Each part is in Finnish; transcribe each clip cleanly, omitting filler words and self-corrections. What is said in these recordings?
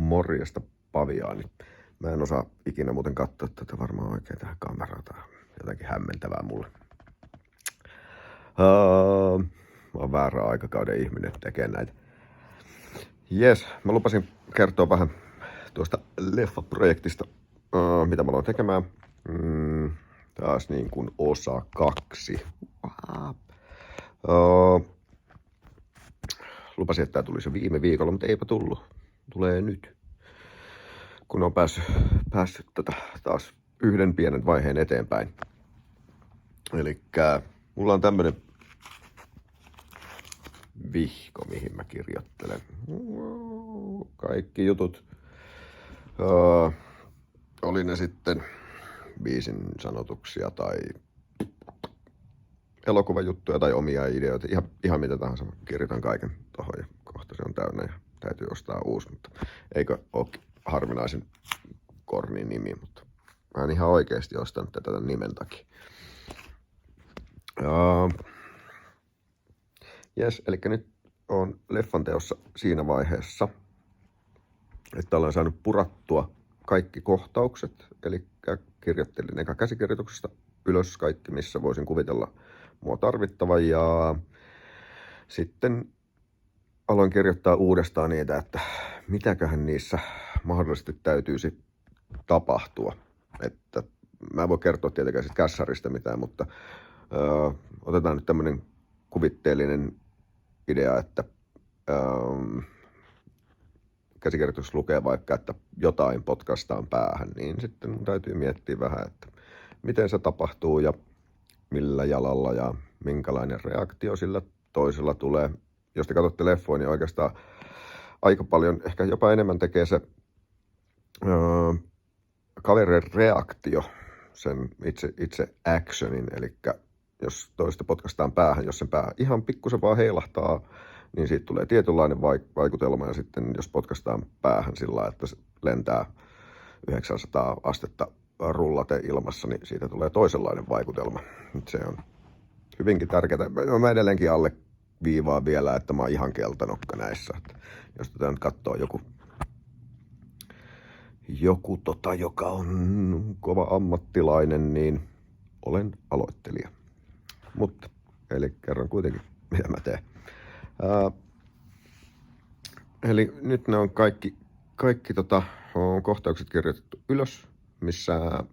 Morjesta Paviaani. Mä en osaa ikinä muuten katsoa tätä varmaan oikein tähän kameraan. Tää on jotenkin hämmentävää mulle. Mä oon väärä aikakauden ihminen tekee näitä. Jes, mä lupasin kertoa vähän tuosta leffaprojektista, mitä mä aloin tekemään. Taas niin kuin osa 2. Lupasin, että tää tulisi jo viime viikolla, mutta eipä tullut. Tulee nyt. Kun on päässyt taas yhden pienen vaiheen eteenpäin. Elikkä mulla on tämmönen vihko, mihin mä kirjoittelen. Kaikki jutut. Oli ne sitten biisin sanotuksia tai elokuvajuttuja tai omia ideoita. Ihan mitä tahansa. Mä kirjoitan kaiken tohon ja kohta se on täynnä ja täytyy ostaa uusi. Mutta eikö ole harvinaisen kornin nimi, mutta mä en ihan oikeesti ostanut tätä tämän nimen takia. Jes, eli nyt on leffan teossa siinä vaiheessa, että olen saanut purattua kaikki kohtaukset, eli kirjoittelin eka käsikirjoituksesta ylös kaikki, missä voisin kuvitella mua tarvittavan, ja sitten aloin kirjoittaa uudestaan niitä, että mitäköhän niissä mahdollisesti täytyisi tapahtua. Että mä en voi kertoa tietenkään sit kässarista mitään, mutta otetaan nyt tämmönen kuvitteellinen idea, että käsikirjoitus lukee vaikka, että jotain potkastaan päähän, niin sitten täytyy miettiä vähän, että miten se tapahtuu ja millä jalalla ja minkälainen reaktio sillä toisella tulee. Jos te katsotte leffoja, niin oikeastaan aika paljon, ehkä jopa enemmän tekee se kaverin reaktio sen itse actionin, eli jos toista potkastaan päähän, jos sen pää ihan pikkusen vaan heilahtaa, niin siitä tulee tietynlainen vaikutelma, ja sitten jos potkastaan päähän sillä että se lentää 900 astetta rullate ilmassa, niin siitä tulee toisenlainen vaikutelma. Se on hyvinkin tärkeää. Mä edelleenkin alle viivaan vielä, että mä oon ihan keltanokka näissä. Että jos tätä nyt katsoo joku joka on kova ammattilainen, niin olen aloittelija. Mutta, eli kerron kuitenkin, mitä mä teen. Eli nyt ne on kaikki kohtaukset kirjoitettu ylös, missä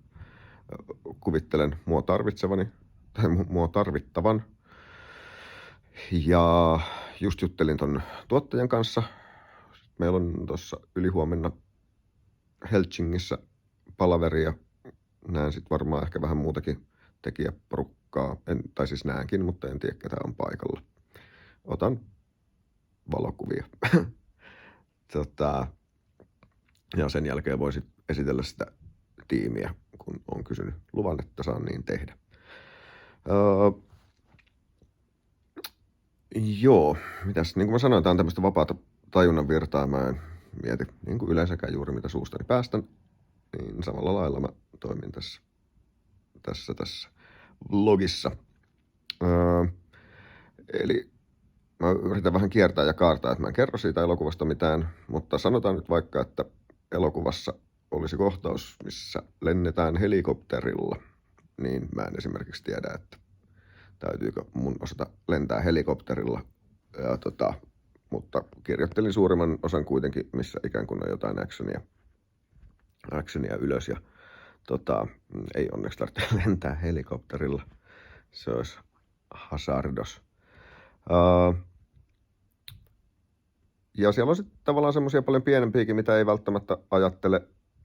kuvittelen mua tarvitsevani tai mua tarvittavan. Ja just juttelin ton tuottajan kanssa. Meillä on tuossa ylihuomenna Helsingissä palaveri ja näen sit varmaan ehkä vähän muutakin tekijäporukkaa. Tai siis näenkin, mutta en tiedä ketä on paikalla. Otan valokuvia. Ja sen jälkeen voisin esitellä sitä tiimiä, kun on kysynyt luvan, että saan niin tehdä. Joo, mitäs, niin kuin mä sanoin, tää on tämmöistä vapaata tajunnan virtaa. Mä en mieti niin kuin yleensäkään juuri mitä suustani päästän, niin samalla lailla mä toimin tässä vlogissa. Eli mä yritän vähän kiertää ja kaartaa, että mä en kerro siitä elokuvasta mitään, mutta sanotaan nyt vaikka, että elokuvassa olisi kohtaus, missä lennetään helikopterilla, niin mä en esimerkiksi tiedä, että täytyykö mun osata lentää helikopterilla, mutta kirjoittelin suurimman osan kuitenkin, missä ikään kuin on jotain actionia ylös, ja ei onneksi tarvitse lentää helikopterilla, se olisi hazardos. Ja siellä on sitten tavallaan semmoisia paljon pienempiäkin, mitä ei välttämättä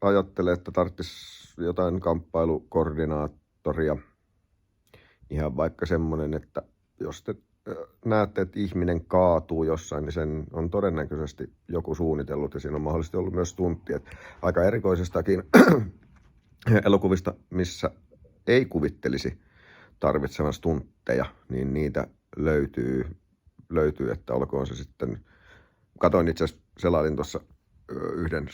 ajattele, että tarvitsisi jotain kamppailukoordinaattoria. Ihan vaikka semmoinen, että jos te näette, että ihminen kaatuu jossain, niin sen on todennäköisesti joku suunnitellut, ja siinä on mahdollisesti ollut myös stuntti. Aika erikoisestakin elokuvista, missä ei kuvittelisi tarvitsevan stuntteja, niin niitä löytyy, että olkoon se sitten. Katoin itse asiassa, selailin tuossa yhden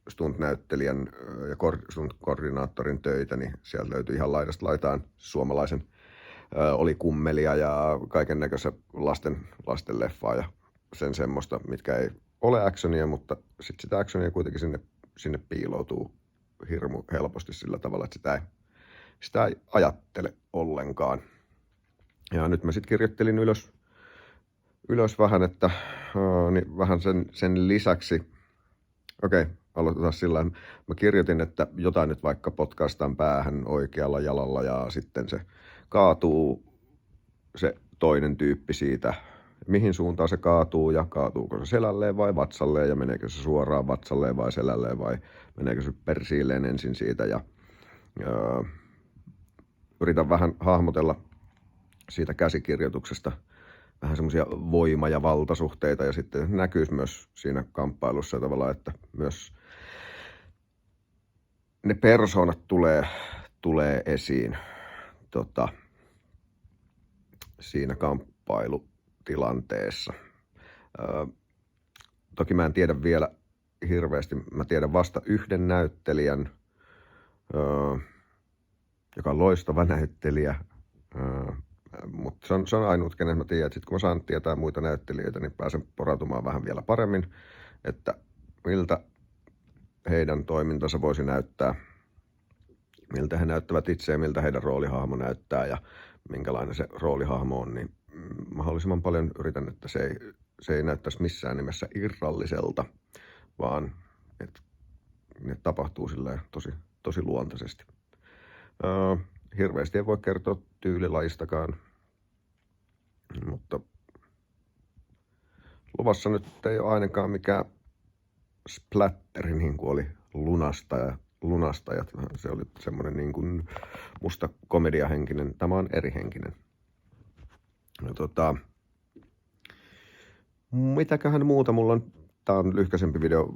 stunt-näyttelijän ja stunt-koordinaattorin töitä, niin sieltä löytyi ihan laidasta laitaan suomalaisen. Oli kummelia ja kaiken näköistä lasten leffaa ja sen semmoista, mitkä ei ole actionia, mutta sitten sitä actionia kuitenkin sinne piiloutuu hirmu helposti sillä tavalla, että sitä ei ajattele ollenkaan. Ja nyt mä sitten kirjoittelin ylös vähän, että niin vähän sen lisäksi, aloitetaan sillä tavalla. Mä kirjoitin, että jotain nyt vaikka potkaistaan päähän oikealla jalalla ja sitten se kaatuu se toinen tyyppi siitä, mihin suuntaan se kaatuu ja kaatuuko se selälleen vai vatsalleen ja meneekö se suoraan vatsalleen vai selälleen vai meneekö se persiilleen ensin siitä ja yritän vähän hahmotella siitä käsikirjoituksesta vähän semmoisia voima- ja valtasuhteita ja sitten näkyisi myös siinä kamppailussa tavallaan, että myös ne persoonat tulee esiin siinä kamppailutilanteessa. Toki mä en tiedä vielä hirveästi, mä tiedän vasta yhden näyttelijän, joka on loistava näyttelijä, mutta se on ainut, kenen mä tiedän. Sitten kun mä saan tietää muita näyttelijöitä, niin pääsen porautumaan vähän vielä paremmin, että miltä heidän toimintansa voisi näyttää, miltä he näyttävät itse ja miltä heidän roolihahmo näyttää ja minkälainen se roolihahmo on, niin mahdollisimman paljon yritän, että se ei näyttäisi missään nimessä irralliselta, vaan että ne tapahtuu silleen tosi luontaisesti. Hirveästi ei voi kertoa tyylilajistakaan, mutta luvassa nyt ei ole ainakaan mikään splatteri, niin kuin oli Lunastajat. Se oli semmoinen niin kuin musta komediahenkinen. Tämä on eri henkinen. Mitäköhän muuta mulla on? Tää on lyhkäisempi video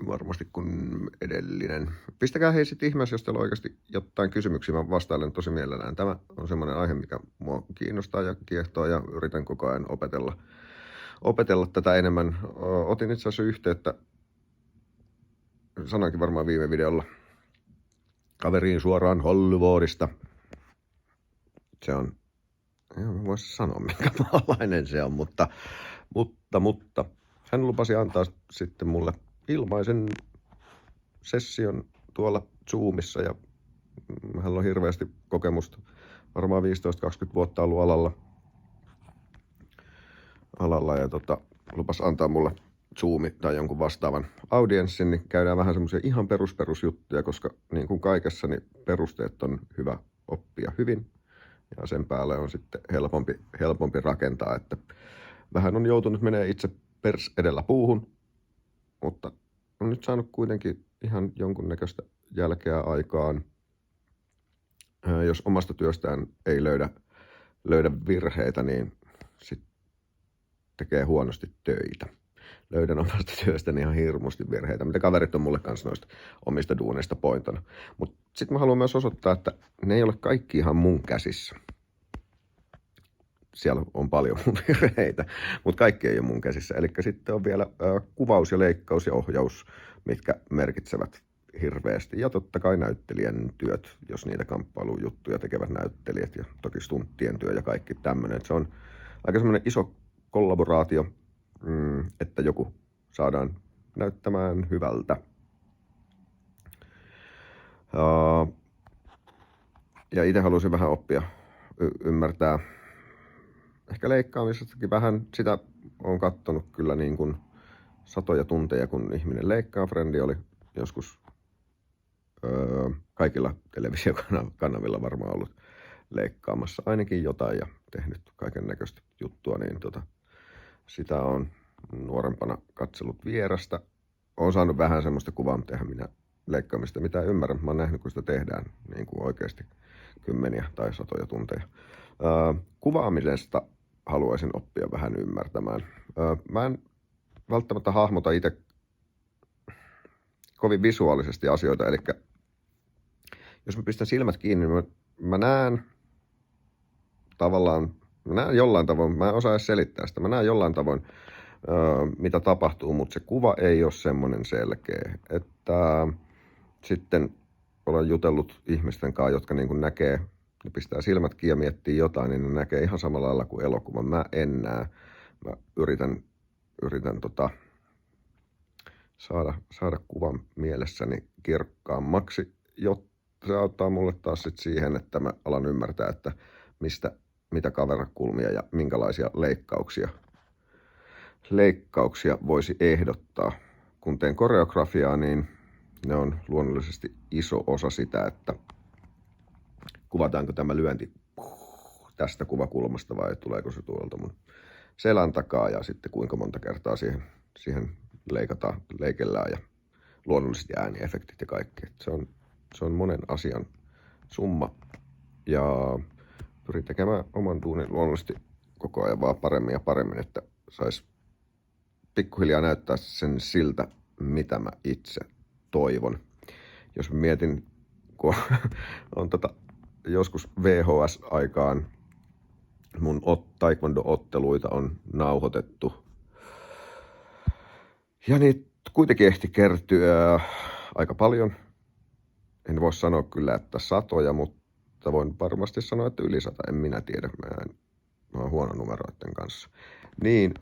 varmasti kuin edellinen. Pistäkää hei sit ihmeessä, jos teillä on oikeasti jotain kysymyksiä. Mä vastailen tosi mielellään. Tämä on semmoinen aihe, mikä mua kiinnostaa ja kiehtoo ja yritän koko ajan opetella tätä enemmän. Otin itse asiassa yhteyttä, sanoinkin varmaan viime videolla, kaveriin suoraan Hollywoodista. Se on, en voi sanoa minkä maalainen se on, mutta hän lupasi antaa sitten mulle ilmaisen session tuolla Zoomissa ja hänellä on hirveästi kokemusta, varmaan 15-20 vuotta ollut alalla ja lupasi antaa mulle Zoomi tai jonkun vastaavan audienssin, niin käydään vähän semmoisia ihan perusjuttuja, koska niin kuin kaikessa, niin perusteet on hyvä oppia hyvin ja sen päälle on sitten helpompi rakentaa, että vähän on joutunut menee itse pers edellä puuhun, mutta on nyt saanut kuitenkin ihan jonkunnäköistä jälkeä aikaan. Jos omasta työstään ei löydä virheitä, niin sitten tekee huonosti töitä. Löydän omasta työstäni ihan hirmusti virheitä, mitä kaverit on mulle kanssa noista omista duuneista pointana. Mutta sitten mä haluan myös osoittaa, että ne ei ole kaikki ihan mun käsissä. Siellä on paljon mun virheitä, mutta kaikki ei ole mun käsissä. Eli sitten on vielä kuvaus ja leikkaus ja ohjaus, mitkä merkitsevät hirveästi. Ja totta kai näyttelijän työt, jos niitä kamppailujuttuja tekevät näyttelijät ja toki stunttien työ ja kaikki tämmöinen. Se on aika semmoinen iso kollaboraatio, että joku saadaan näyttämään hyvältä. Ja itse halusin vähän oppia ymmärtää ehkä leikkaamisestakin vähän. Sitä on katsonut kyllä niin kuin satoja tunteja, kun ihminen leikkaa. Frendi oli joskus kaikilla televisiokanavilla varmaan ollut leikkaamassa ainakin jotain ja tehnyt kaiken näköistä juttua, niin sitä on nuorempana katsellut vierestä. Olen saanut vähän semmoista kuvaa, mutta eihän minä leikkaamista mitään ymmärrä. Mä oon nähnyt, kun sitä tehdään niin kuin oikeasti kymmeniä tai satoja tunteja. Kuvaamisesta haluaisin oppia vähän ymmärtämään. Mä en välttämättä hahmota itse kovin visuaalisesti asioita, eli jos mä pistän silmät kiinni, niin mä näen tavallaan, mä näen jollain tavoin, mä en osaa edes selittää sitä, mä näen jollain tavoin, mitä tapahtuu, mutta se kuva ei ole semmoinen selkeä. Että sitten olen jutellut ihmisten kanssa, jotka niin kuin näkee, ne pistää silmät kiinni ja miettii jotain, niin ne näkee ihan samalla lailla kuin elokuvan. Mä en näe. Mä yritän yritän saada kuvan mielessäni kirkkaammaksi, jotta se auttaa mulle taas sit siihen, että mä alan ymmärtää, että mitä kamerakulmia ja minkälaisia leikkauksia voisi ehdottaa. Kun teen koreografiaa, niin ne on luonnollisesti iso osa sitä, että kuvataanko tämä lyönti tästä kuvakulmasta vai tuleeko se tuolta mun selän takaa ja sitten kuinka monta kertaa siihen leikellään ja luonnollisesti ääniefektit ja kaikki. Se on monen asian summa ja pyrin tekemään oman duunin luonnollisesti koko ajan vaan paremmin ja paremmin, että sais pikkuhiljaa näyttää sen siltä, mitä mä itse toivon. Jos mä mietin, kun on joskus VHS-aikaan mun taekwondo-otteluita on nauhoitettu. Ja niitä kuitenkin ehti kertyä aika paljon. En voi sanoa kyllä, että satoja, mutta voin varmasti sanoa, että yli 100. En minä tiedä. Mä oon huono numeroiden kanssa. Niin,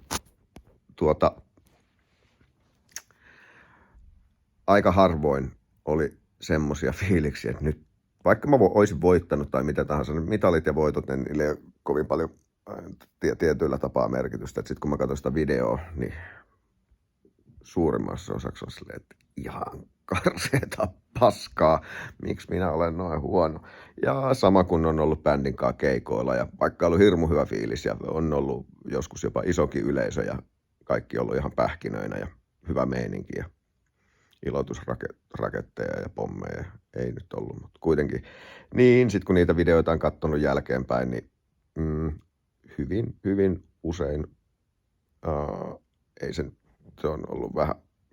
aika harvoin oli semmosia fiiliksiä, että nyt vaikka mä olisin voittanut tai mitä tahansa, niin mitalit ja voitot, niin niille ei ole kovin paljon tietyillä tapaa merkitystä. Sitten kun mä katson sitä videoa, niin suurimmassa osaksi on silleen, että ihan karseeta paskaa, miksi minä olen noin huono. Ja sama kun on ollut bändin kanssa keikoilla ja vaikka on ollut hirmu hyvä fiilis ja on ollut joskus jopa isokin yleisö ja kaikki on ollut ihan pähkinöinä ja hyvä meininki ja iloitusraketteja ja pommeja ei nyt ollut, mutta kuitenkin. Niin, sit kun niitä videoita on katsonut jälkeenpäin, niin hyvin usein se on ollut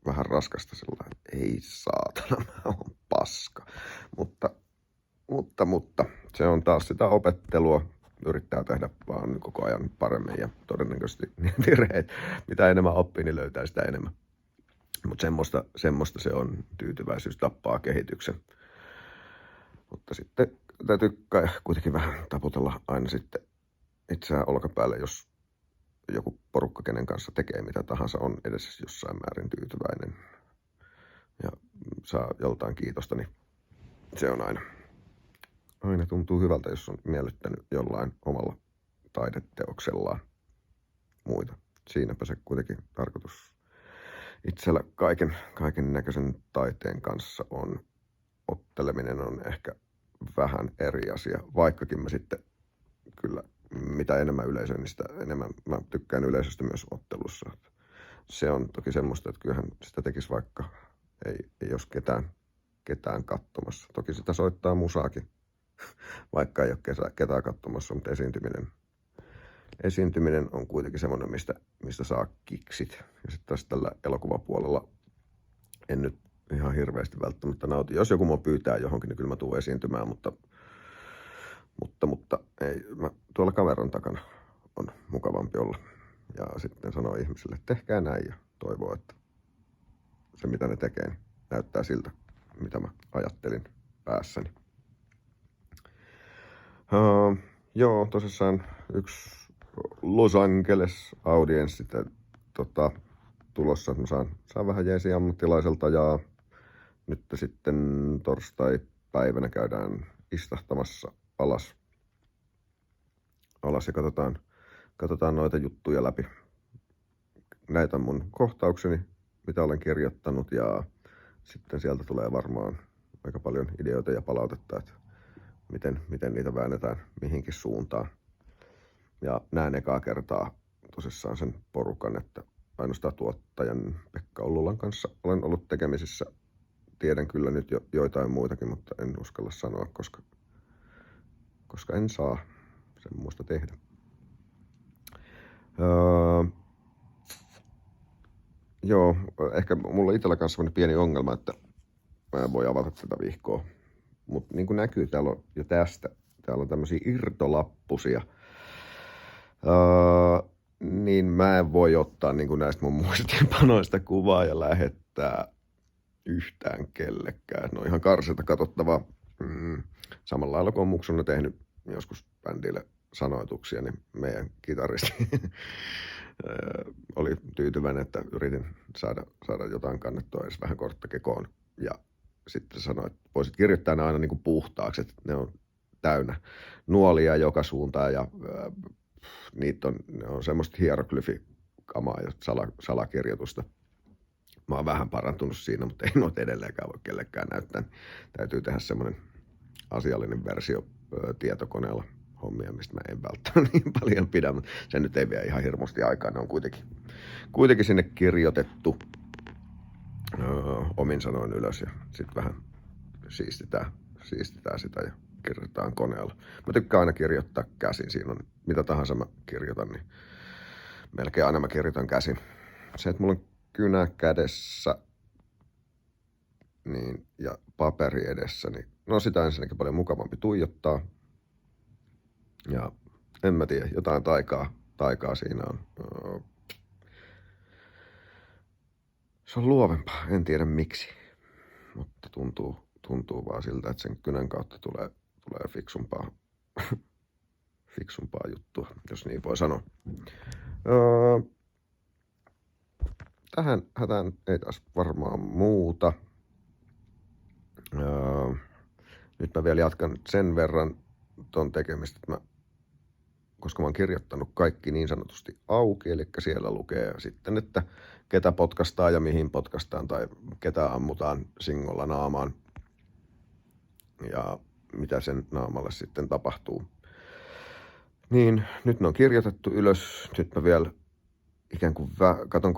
vähän raskasta sellainen, että ei saatana, mä oon paska. Mutta se on taas sitä opettelua, yrittää tehdä vaan koko ajan paremmin ja todennäköisesti virheet, mitä enemmän oppii, niin löytää sitä enemmän. Mutta semmoista se on, tyytyväisyys tappaa kehityksen. Mutta sitten täytyy kuitenkin vähän taputella aina sitten itseään olkapäälle, jos joku porukka, kenen kanssa tekee mitä tahansa, on edes jossain määrin tyytyväinen ja saa joltain kiitosta, niin se on aina tuntuu hyvältä, jos on miellyttänyt jollain omalla taideteoksellaan muita. Siinäpä se kuitenkin tarkoitus itsellä kaiken näköisen taiteen kanssa on. Otteleminen on ehkä vähän eri asia, vaikkakin mä sitten kyllä mitä enemmän yleisöä, niin sitä enemmän mä tykkään yleisöstä myös ottelussa. Se on toki semmoista, että kyllähän sitä tekisi vaikka ei jos ketään katsomassa. Toki sitä soittaa musaakin, vaikka ei ole ketään katsomassa, mutta esiintyminen on kuitenkin semmoinen, mistä saa kiksit. Ja sitten taas tällä elokuvapuolella en nyt ihan hirveästi välttämättä nauti. Jos joku mua pyytää johonkin, niin kyllä mä tuun esiintymään, mutta ei, tuolla kameran takana on mukavampi olla. Ja sitten sanoo ihmisille, että tehkää näin ja toivoo, että se mitä ne tekee niin näyttää siltä, mitä mä ajattelin päässäni. Joo, tosissaan yksi Los Angeles audienssi tulossa, että mä saan vähän jeesiä ammattilaiselta ja nyt sitten torstai-päivänä käydään istahtamassa alas ja katsotaan noita juttuja läpi. Näitä on mun kohtaukseni, mitä olen kirjoittanut ja sitten sieltä tulee varmaan aika paljon ideoita ja palautetta, että miten niitä väännetään mihinkin suuntaan. Ja näen ekaa kertaa tosissaan sen porukan, että ainoastaan tuottajan Pekka Ollulan kanssa olen ollut tekemisissä. Tiedän kyllä nyt jo joitain muitakin, mutta en uskalla sanoa, koska en saa semmoista tehdä. Joo, ehkä mulla on itsellä kanssa pieni ongelma, että mä en voi avata tätä vihkoa. Mutta niin kuin näkyy, täällä on jo täällä on tämmöisiä irtolappusia. Niin mä en voi ottaa niin kuin näistä mun muistiinpanoista kuvaa ja lähettää yhtään kellekään. Ne on ihan karseita katsottavaa. Samalla lailla kun Muksuna tehnyt joskus bändille sanoituksia, niin meidän kitaristi oli tyytyväinen, että yritin saada jotain kannettua edes vähän kortta kekoon. Ja sitten sanoi, että voisit kirjoittaa ne aina niin kuin puhtaaksi, että ne on täynnä nuolia joka suuntaan ja ne on semmoista hieroglyfikamaa ja salakirjoitusta. Mä oon vähän parantunut siinä, mutta ei noita edelleenkään voi kellekään näyttää. Täytyy tehdä semmoinen asiallinen versio tietokoneella hommia, mistä mä en välttämättä niin paljon pidä, mutta se nyt ei vie ihan hirmusti aikaa. Ne on kuitenkin sinne kirjoitettu omin sanoin ylös ja sitten vähän siistitään sitä ja kirjoitetaan koneella. Mä tykkään aina kirjoittaa käsin. Siinä on mitä tahansa mä kirjoitan, niin melkein aina mä kirjoitan käsin. Se, että mulla on kynä kädessä niin, ja paperi edessä, niin no sitä ensinnäkin paljon mukavampi tuijottaa. Ja en mä tiedä, jotain taikaa siinä on. Se on luovempaa, en tiedä miksi, mutta tuntuu vaan siltä, että sen kynän kautta tulee fiksumpaa juttua, jos niin voi sanoa. Tähän hätään ei taas varmaan muuta. Nyt mä vielä jatkan sen verran ton tekemistä, että koska mä oon kirjoittanut kaikki niin sanotusti auki, eli siellä lukee sitten, että ketä potkastaa ja mihin potkastaan tai ketä ammutaan singolla naamaan ja mitä sen naamalle sitten tapahtuu. Niin nyt ne on kirjoitettu ylös. Nyt mä vielä ikään kuin katon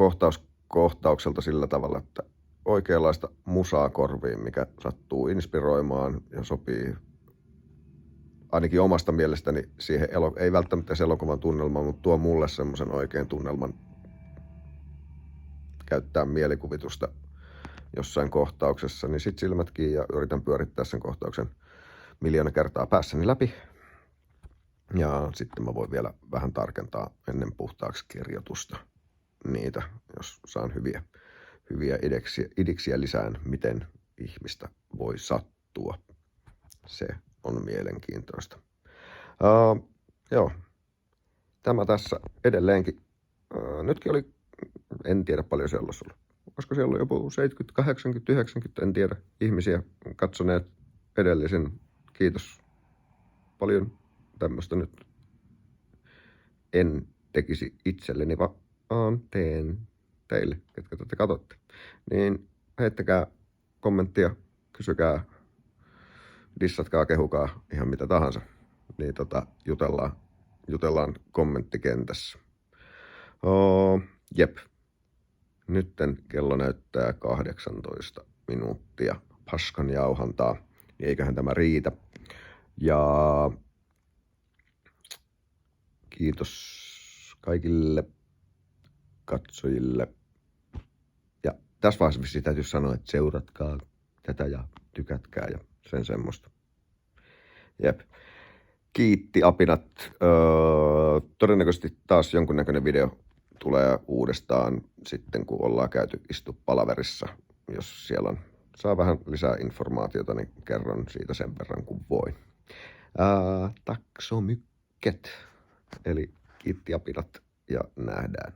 kohtaukselta sillä tavalla, että oikeanlaista musaa korviin, mikä sattuu inspiroimaan ja sopii ainakin omasta mielestäni siihen, ei välttämättä se elokuvan tunnelmaan, mutta tuo mulle semmoisen oikein tunnelman käyttää mielikuvitusta jossain kohtauksessa, niin sit silmät kiinni ja yritän pyörittää sen kohtauksen 1,000,000 kertaa päässäni läpi. Ja sitten mä voin vielä vähän tarkentaa ennen puhtaaksi kirjoitusta niitä, jos saan hyviä idiksiä lisään, miten ihmistä voi sattua. Se on mielenkiintoista. Joo, tämä tässä edelleenkin. Nytkin oli, en tiedä paljon siellä olisi ollut. Koska siellä oli joku 70, 80, 90, en tiedä, ihmisiä katsoneet edellisen. Kiitos paljon. Tämmöistä nyt en tekisi itselleni, vaan teen teille, ketkä te katsotte. Niin heittäkää kommenttia, kysykää, dissatkaa, kehukaa, ihan mitä tahansa. Niin jutellaan kommenttikentässä. Jep. Nytten kello näyttää 18 minuuttia paskan jauhantaa, niin eiköhän tämä riitä. Ja kiitos kaikille katsojille. Ja tässä vaiheessa täytyy sanoa, että seuratkaa tätä ja tykätkää ja sen semmoista. Jep. Kiitti apinat. Todennäköisesti taas jonkunnäköinen video tulee uudestaan sitten, kun ollaan käyty palaverissa. Jos siellä saa vähän lisää informaatiota, niin kerron siitä sen verran kuin voin. Tack så mycket. Eli kiitti apinat ja nähdään.